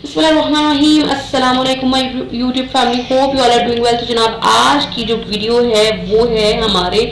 बिस्मिल्लाहिर्रहमानिर्रहीम। अस्सलाम वालेकुम my YouTube family, hope you all are doing well. तो जनाब आज की जो वीडियो है वो है हमारे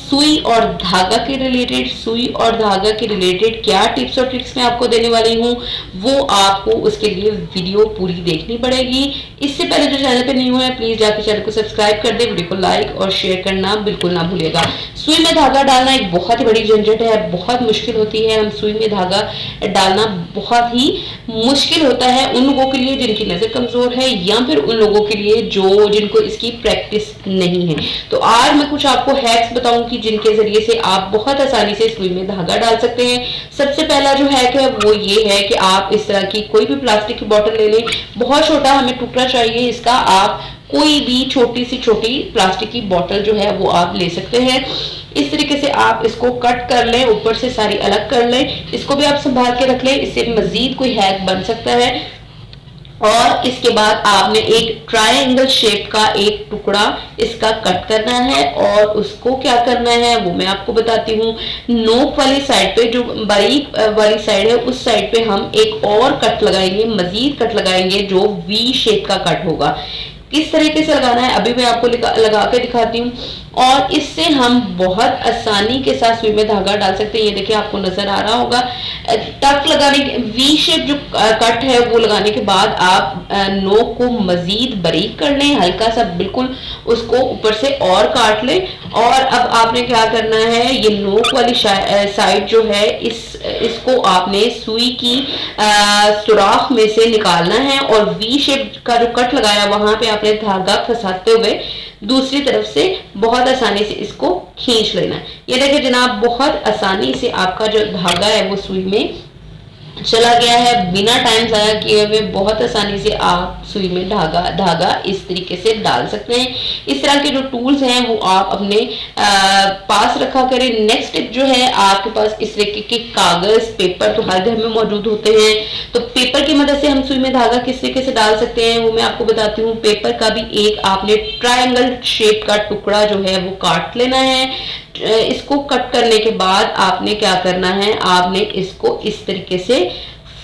सुई और धागा के रिलेटेड। सुई और धागा के रिलेटेड क्या टिप्स और ट्रिक्स मैं आपको देने वाली हूँ, वो आपको उसके लिए वीडियो पूरी देखनी पड़ेगी। इससे पहले जो चैनल पे न्यू है प्लीज जाकर चैनल को सब्सक्राइब कर दे, वीडियो को लाइक और शेयर करना बिल्कुल ना भूलिएगा। सुई में धागा डालना एक बहुत ही बड़ी झंझट है, बहुत मुश्किल होती है। हम सुई में धागा डालना बहुत ही मुश्किल होता है उन लोगों के लिए जिनकी नजर कमजोर है, या फिर उन लोगों के लिए जिनको इसकी प्रैक्टिस नहीं है। तो आज मैं कुछ आपको हैक्स बताऊंगी जिनके जरिए से आप बहुत आसानी से सुई में धागा डाल सकते हैं। सबसे पहला जो हैक है वो ये है कि आप इस तरह की कोई भी प्लास्टिक की बोतल ले लें। बहुत छोटा हमें टुकड़ा चाहिए इसका। आप कोई भी छोटी सी छोटी प्लास्टिक की बोतल जो है वो आप ले सकते हैं। इस तरीके से आप इसको कट कर लें, ऊपर से सारी अलग कर लें। इसको भी आप संभाल के रख लें, इससे मजीद कोई हैक बन सकता है। और इसके बाद आपने एक ट्रायंगल शेप का एक टुकड़ा इसका कट करना है, और उसको क्या करना है वो मैं आपको बताती हूँ। नोक वाली साइड पे, जो बारीक वाली साइड है, उस साइड पे हम एक और कट लगाएंगे, मजीद कट लगाएंगे जो वी शेप का कट होगा। किस तरीके से लगाना है अभी मैं आपको लगा के दिखाती हूँ, और इससे हम बहुत आसानी के साथ सुई में धागा डाल सकते हैं। ये देखिए आपको नजर आ रहा होगा। टक लगाने के वी शेप जो कट है वो लगाने के बाद आप नोक को मजीद बारीक कर लें, हल्का सा बिल्कुल उसको ऊपर से और काट लें। और अब आपने क्या करना है, ये नोक वाली साइड जो है इसको आपने सुई की सुराख में से निकालना है, और वी शेप का जो कट लगाया वहां पे आपने धागा फंसाते हुए दूसरी तरफ से बहुत आसानी से इसको खींच लेना है। ये देखिए जनाब, बहुत आसानी से आपका जो धागा है वो सुई में चला गया है, बिना टाइम जाया किए हुए बहुत आसानी से आप सुई में धागा इस तरीके से डाल सकते हैं। इस तरह के जो टूल्स हैं वो आप अपने पास रखा करें। नेक्स्ट टिप जो है, आपके पास इस तरीके के कागज पेपर तो हर घर में मौजूद होते हैं, तो पेपर की मदद से हम सुई में धागा किस तरीके से डाल सकते हैं वो मैं आपको बताती हूँ। पेपर का भी एक आपने ट्रायंगल शेप का टुकड़ा जो है वो काट लेना है। इसको कट करने के बाद आपने क्या करना है, आपने इसको इस तरीके से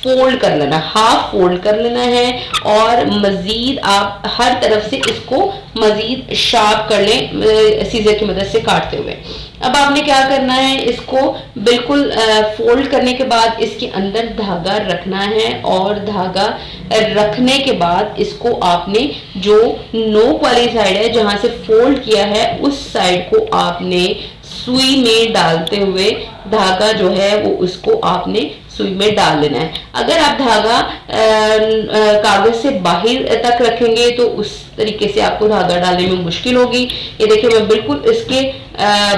फोल्ड कर लेना, हाफ फोल्ड कर लेना है, और मजीद आप हर तरफ से इसको मजीद शार्प कर लें सीजर की मदद से काटते हुए। अब आपने क्या करना है, इसको बिल्कुल फोल्ड करने के बाद इसके अंदर धागा रखना है, और धागा रखने के बाद इसको आपने जो नोक वाली साइड है जहां से फोल्ड किया है उस साइड को आपने सुई में डालते हुए धागा जो है वो उसको आपने सुई में डाल लेना है। अगर आप धागा कागज से बाहर तक रखेंगे तो उस तरीके से आपको धागा डालने में मुश्किल होगी। ये देखिए मैं बिल्कुल इसके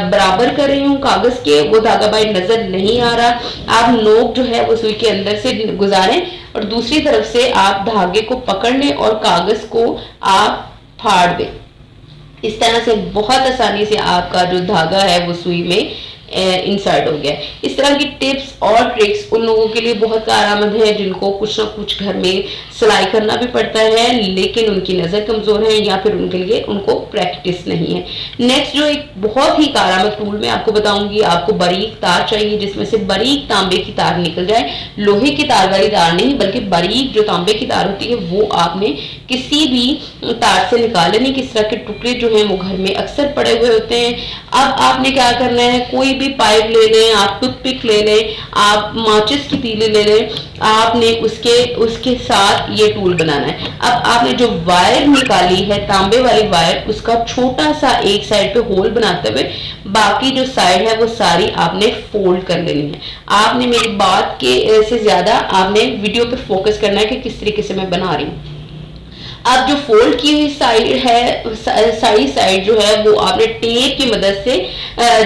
बराबर कर रही हूँ कागज के, वो धागा बाहर नजर नहीं आ रहा। आप नोक जो है वो सुई के अंदर से गुजारें, और दूसरी तरफ से आप धागे को पकड़ लें और कागज को आप फाड़ दें। इस तरह से बहुत आसानी से आपका जो धागा है वो सुई में इंसर्ट हो गया। इस तरह की टिप्स और ट्रिक्स उन लोगों के लिए बहुत कारआमद है जिनको कुछ ना कुछ घर में सिलाई करना भी पड़ता है, लेकिन उनकी नज़र कमज़ोर है, या फिर उनके लिए उनको प्रैक्टिस नहीं है। नेक्स्ट जो एक बहुत ही कारआमद टूल मैं आपको बताऊंगी, आपको बारीक तार चाहिए जिसमें से बारीक तांबे की तार निकल जाए। लोहे की तार वाली तार नहीं, बल्कि बारीक जो तांबे की तार होती है वो आपने किसी भी तार से निकाल लेनी। किस तरह के टुकड़े जो हैं वो घर में अक्सर पड़े हुए होते हैं। अब आपने क्या करना है, कोई भी पाइप ले लें, आप टूथपिक ले लें, आप माचिस की तीली ले लें, आपने उसके साथ ये टूल बनाना है। अब आपने जो वायर निकाली है तांबे वाली वायर, उसका छोटा सा एक साइड पे होल बनाते हुए बाकी जो साइड है वो सारी आपने फोल्ड कर लेनी है। आपने मेरी बात के से ज्यादा आपने वीडियो पर फोकस करना है कि किस तरीके से मैं बना रही हूँ। अब जो फोल्ड की हुई साइड है, सारी साइड जो है वो आपने टेप की मदद से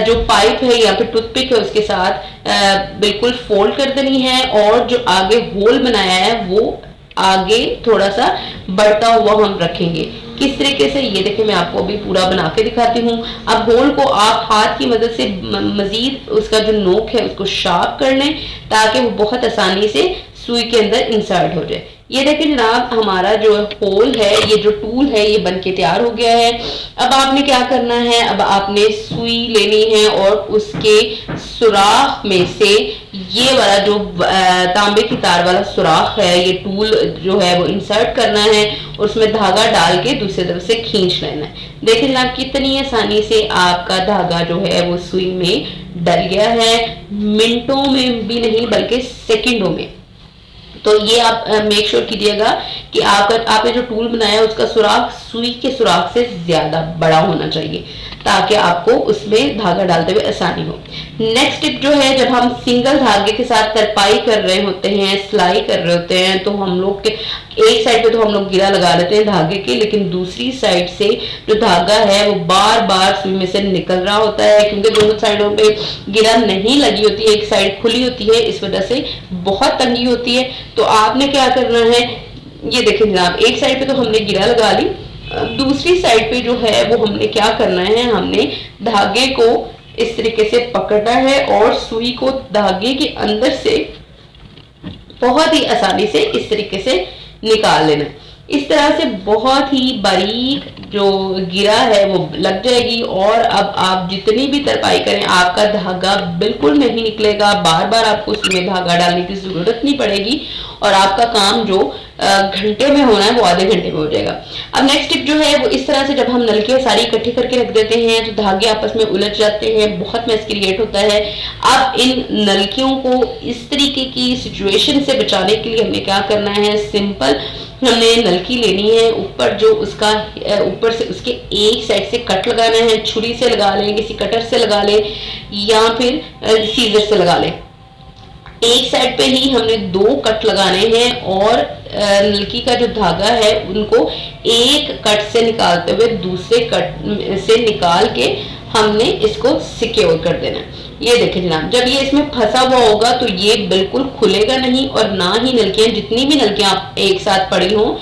जो पाइप है या फिर टूथपिक है उसके साथ बिल्कुल फोल्ड कर देनी है, और जो आगे होल बनाया है वो आगे थोड़ा सा बढ़ता हुआ हम रखेंगे। किस तरीके से, ये देखिए मैं आपको अभी पूरा बना के दिखाती हूँ। अब होल को आप हाथ की मदद से मजीद उसका जो नोक है उसको शार्प कर लें, ताकि वो बहुत आसानी से सुई के अंदर इंसर्ट हो जाए। ये देखिए जनाब हमारा जो होल है, ये जो टूल है ये बन के तैयार हो गया है। अब आपने क्या करना है, अब आपने सुई लेनी है और उसके सुराख में से ये वाला जो तांबे की तार वाला सुराख है, ये टूल जो है वो इंसर्ट करना है और उसमें धागा डाल के दूसरी तरफ से खींच लेना है। देखिए जनाब कितनी आसानी से आपका धागा जो है वो सुई में डल गया है, मिनटों में भी नहीं बल्कि सेकंडों में। तो ये आप मेक श्योर कीजिएगा कि आपने जो टूल बनाया है उसका सुराख सुई के सुराख से ज्यादा बड़ा होना चाहिए ताकि आपको उसमें धागा डालते हुए आसानी हो। नेक्स्ट टिप जो है, जब हम सिंगल धागे के साथ तरपाई कर रहे होते हैं, सिलाई कर रहे होते हैं, तो हम लोग के एक साइड पे तो हम लोग गिरा लगा लेते हैं धागे के, लेकिन दूसरी साइड से जो धागा है वो बार बार सुई में से निकल रहा होता है, क्योंकि दोनों साइडों पे गिरा नहीं लगी होती है, एक साइड खुली होती है, इस वजह से बहुत तंगी होती है। तो आपने क्या करना है, ये देखिए जनाब एक साइड पे तो हमने गिरा लगा ली, दूसरी साइड पे जो है वो हमने क्या करना है, हमने धागे को इस तरीके से पकड़ना है और सुई को धागे के अंदर से बहुत ही आसानी से इस तरीके से निकाल लेना। इस तरह से बहुत ही बारीक जो गिरा है वो लग जाएगी और अब आप जितनी भी तरपाई करें आपका धागा बिल्कुल नहीं निकलेगा, बार बार आपको उसमें धागा डालने की जरूरत नहीं पड़ेगी और आपका काम जो घंटे में होना है वो आधे घंटे में हो जाएगा। अब नेक्स्ट टिप जो है वो इस तरह से, जब हम नलकियां सारी इकट्ठी करके रख देते हैं तो धागे आपस में उलझ जाते हैं, बहुत मैस क्रिएट होता है। अब इन नलकियों को इस तरीके की सिचुएशन से बचाने के लिए हमने क्या करना है, सिंपल हमने नलकी लेनी है, ऊपर जो उसका ऊपर से उसके एक साइड से कट लगाना है, छुरी से लगा लें, किसी कटर से लगा लें या फिर सीजर से लगा लें। एक साइड पे ही हमने 2 कट लगाने हैं और नलकी का जो धागा है उनको एक कट से निकालते हुए दूसरे कट से निकाल के हमने इसको सिक्योर कर देना है। ये देखिए जनाब, जब ये इसमें फंसा हुआ होगा तो ये बिल्कुल खुलेगा नहीं और ना ही नलकियां, जितनी भी नलकियां आप एक साथ पड़ी हों,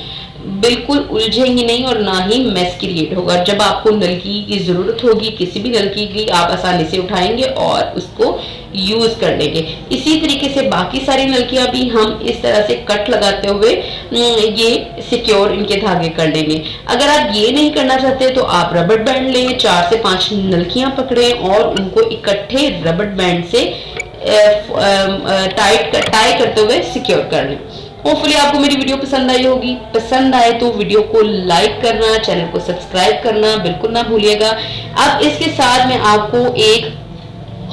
बिल्कुल उलझेंगी नहीं और ना ही मैस क्रिएट होगा। जब आपको नलकी की जरूरत होगी, किसी भी नलकी की, आप आसानी से उठाएंगे और उसको यूज कर लेंगे। इसी तरीके से बाकी सारी नलकियां भी हम इस तरह से कट लगाते हुए ये सिक्योर इनके धागे कर लेंगे। अगर आप ये नहीं करना चाहते तो आप रबर बैंड लें, 4 से 5 नलकियां पकड़ें और उनको इकट्ठे रबर बैंड से टाई करते हुए सिक्योर कर लें। होपफुली आपको मेरी वीडियो पसंद आई होगी। पसंद आए तो वीडियो को लाइक करना, चैनल को सब्सक्राइब करना बिल्कुल ना भूलिएगा। अब इसके साथ मैं आपको एक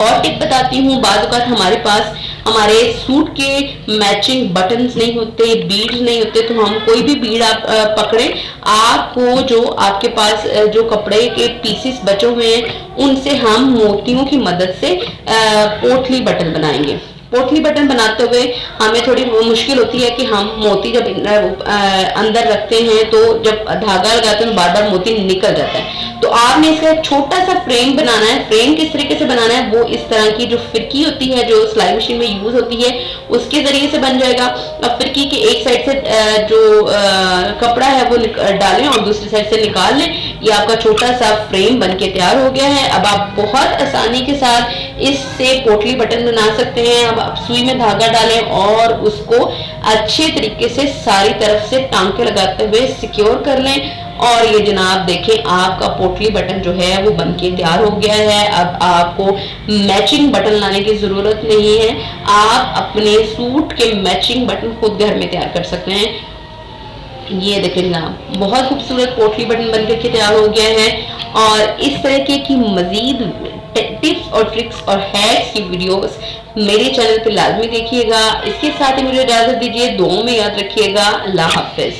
और टिप बताती हूँ। बाज़ औक़ात हमारे पास हमारे सूट के मैचिंग बटन्स नहीं होते, बीड्स नहीं होते, तो हम कोई भी बीड आप पकड़े, आपको जो आपके पास जो कपड़े के पीसेस बचे हुए हैं उनसे हम मोतियों की मदद से पोटली बटन बनाएंगे। पोटली बटन बनाते हुए हमें थोड़ी मुश्किल होती है कि हम मोती जब अंदर रखते हैं तो जब धागा लगाते हैं तो बार बार मोती निकल जाता है। तो आपने इसका एक छोटा सा फ्रेम बनाना है। फ्रेम किस तरीके से बनाना है, वो इस तरह की जो फिरकी होती है जो सिलाई मशीन में यूज होती है उसके जरिए से बन जाएगा। अब फिरकी के एक साइड से जो कपड़ा है वो डालें और दूसरी साइड से निकाल लें। ये आपका छोटा सा फ्रेम बन के तैयार हो गया है। अब आप बहुत आसानी के साथ इससे पोटली बटन बना सकते हैं। अब आप सुई में धागा डालें और उसको अच्छे तरीके से सारी तरफ से टांके लगाते हुए सिक्योर कर लें और ये जनाब देखें आपका पोटली बटन जो है वो बनके तैयार हो गया है। अब आपको मैचिंग बटन लाने की जरूरत नहीं है, आप अपने सूट के मैचिंग बटन खुद घर में तैयार कर सकते हैं। ये देखें जनाब, बहुत खूबसूरत पोटली बटन बनकर के तैयार हो गया है। और इस तरीके की मजीद टिप्स और ट्रिक्स और हैक्स की वीडियोस मेरे चैनल पे लाजमी देखिएगा। इसके साथ ही मुझे इजाजत दीजिए, दुआओं में याद रखिएगा। अल्लाह हाफिज।